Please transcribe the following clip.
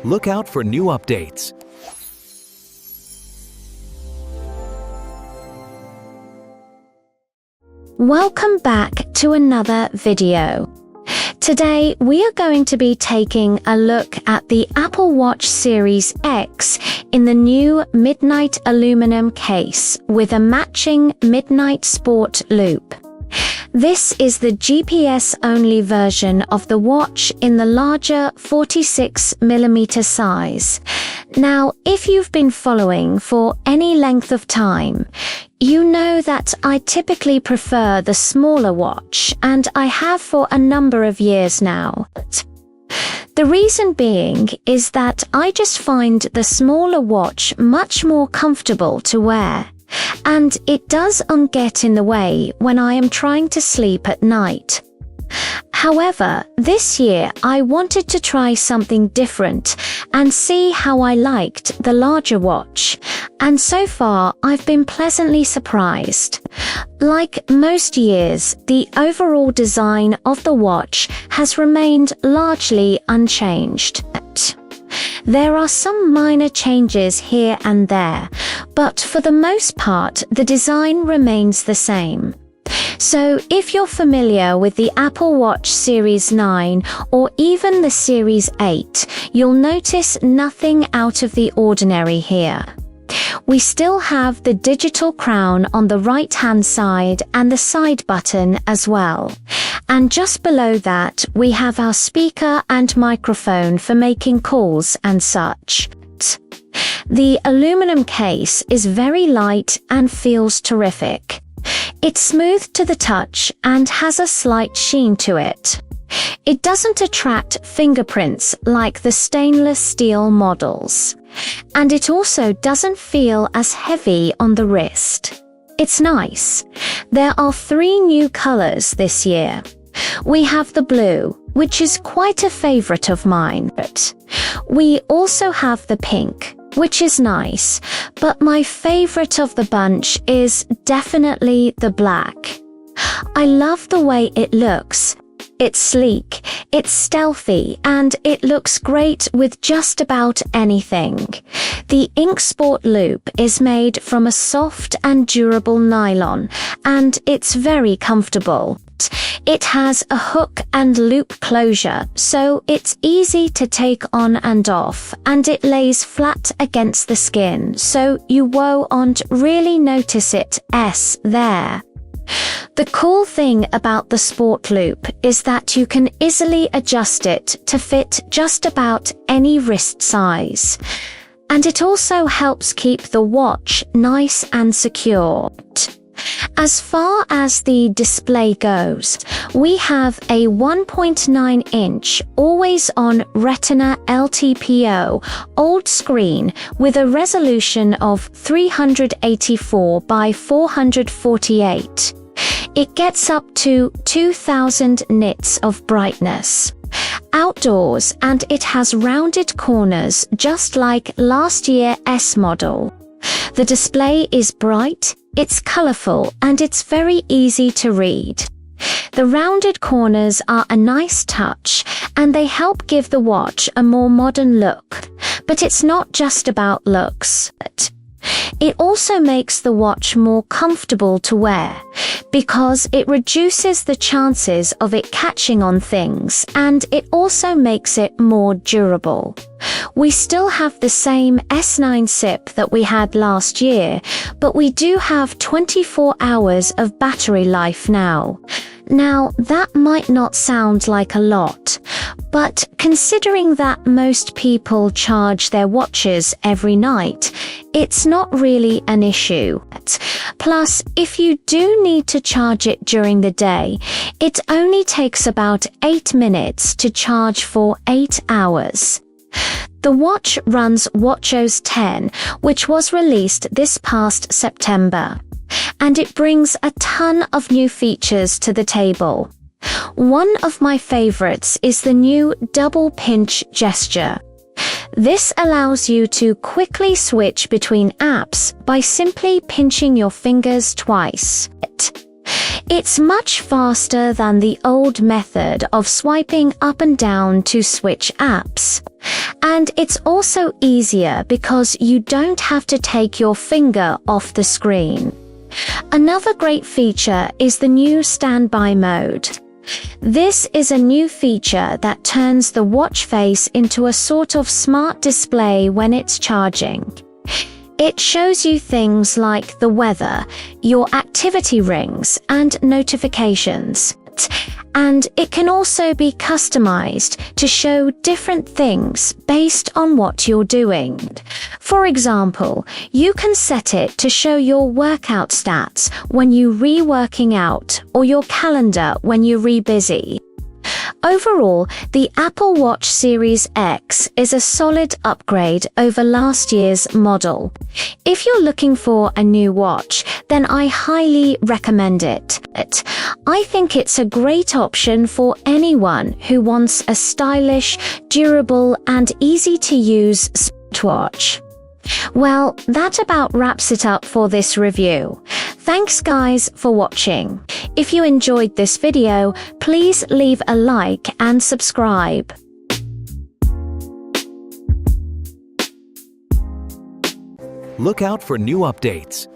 Look out for new updates. Welcome back to another video. Today we are going to be taking a look at the Apple Watch Series X in the new Midnight aluminum case with a matching Midnight Sport loop. This is the GPS-only version of the watch in the larger 46mm size. Now, if you've been following for any length of time, you know that I typically prefer the smaller watch, and I have for a number of years now. The reason being is that I just find the smaller watch much more comfortable to wear, and it doesn't get in the way when I am trying to sleep at night. However, this year I wanted to try something different and see how I liked the larger watch, and so far I've been pleasantly surprised. Like most years, the overall design of the watch has remained largely unchanged. There are some minor changes here and there, but for the most part, the design remains the same. So if you're familiar with the Apple Watch Series 9 or even the Series 8, you'll notice nothing out of the ordinary here. We still have the digital crown on the right-hand side and the side button as well. And just below that, we have our speaker and microphone for making calls and such. The aluminum case is very light and feels terrific. It's smooth to the touch and has a slight sheen to it. It doesn't attract fingerprints like the stainless steel models. And it also doesn't feel as heavy on the wrist. It's nice. There are 3 new colors this year. We have the blue, which is quite a favorite of mine. We also have the pink, which is nice, but my favorite of the bunch is definitely the black. I love the way it looks. It's sleek, it's stealthy, and it looks great with just about anything. The Ink Sport loop is made from a soft and durable nylon, and it's very comfortable. It has a hook and loop closure, so it's easy to take on and off, and it lays flat against the skin, so you won't really notice it there. The cool thing about the Sport Loop is that you can easily adjust it to fit just about any wrist size. And it also helps keep the watch nice and secure. As far as the display goes, we have a 1.9-inch always-on Retina LTPO OLED screen with a resolution of 384 by 448. It gets up to 2000 nits of brightness. Outdoors, and it has rounded corners just like last year's S model. The display is bright, it's colorful, and it's very easy to read. The rounded corners are a nice touch, and they help give the watch a more modern look. But it's not just about looks. It also makes the watch more comfortable to wear, because it reduces the chances of it catching on things, and it also makes it more durable. We still have the same S9 SIP that we had last year, but we do have 24 hours of battery life now. Now, that might not sound like a lot, but considering that most people charge their watches every night, it's not really an issue. Plus, if you do need to charge it during the day, it only takes about 8 minutes to charge for 8 hours. The watch runs WatchOS 10, which was released this past September, and it brings a ton of new features to the table. One of my favorites is the new double pinch gesture. This allows you to quickly switch between apps by simply pinching your fingers twice. It's much faster than the old method of swiping up and down to switch apps. And it's also easier because you don't have to take your finger off the screen. Another great feature is the new standby mode. This is a new feature that turns the watch face into a sort of smart display when it's charging. It shows you things like the weather, your activity rings, and notifications. And it can also be customized to show different things based on what you're doing. For example, you can set it to show your workout stats when you re-working out or your calendar when you re-busy. Overall, the Apple Watch Series X is a solid upgrade over last year's model. If you're looking for a new watch, then I highly recommend it. I think it's a great option for anyone who wants a stylish, durable, and easy-to-use smartwatch. Well, that about wraps it up for this review. Thanks guys for watching. If you enjoyed this video, please leave a like and subscribe. Look out for new updates.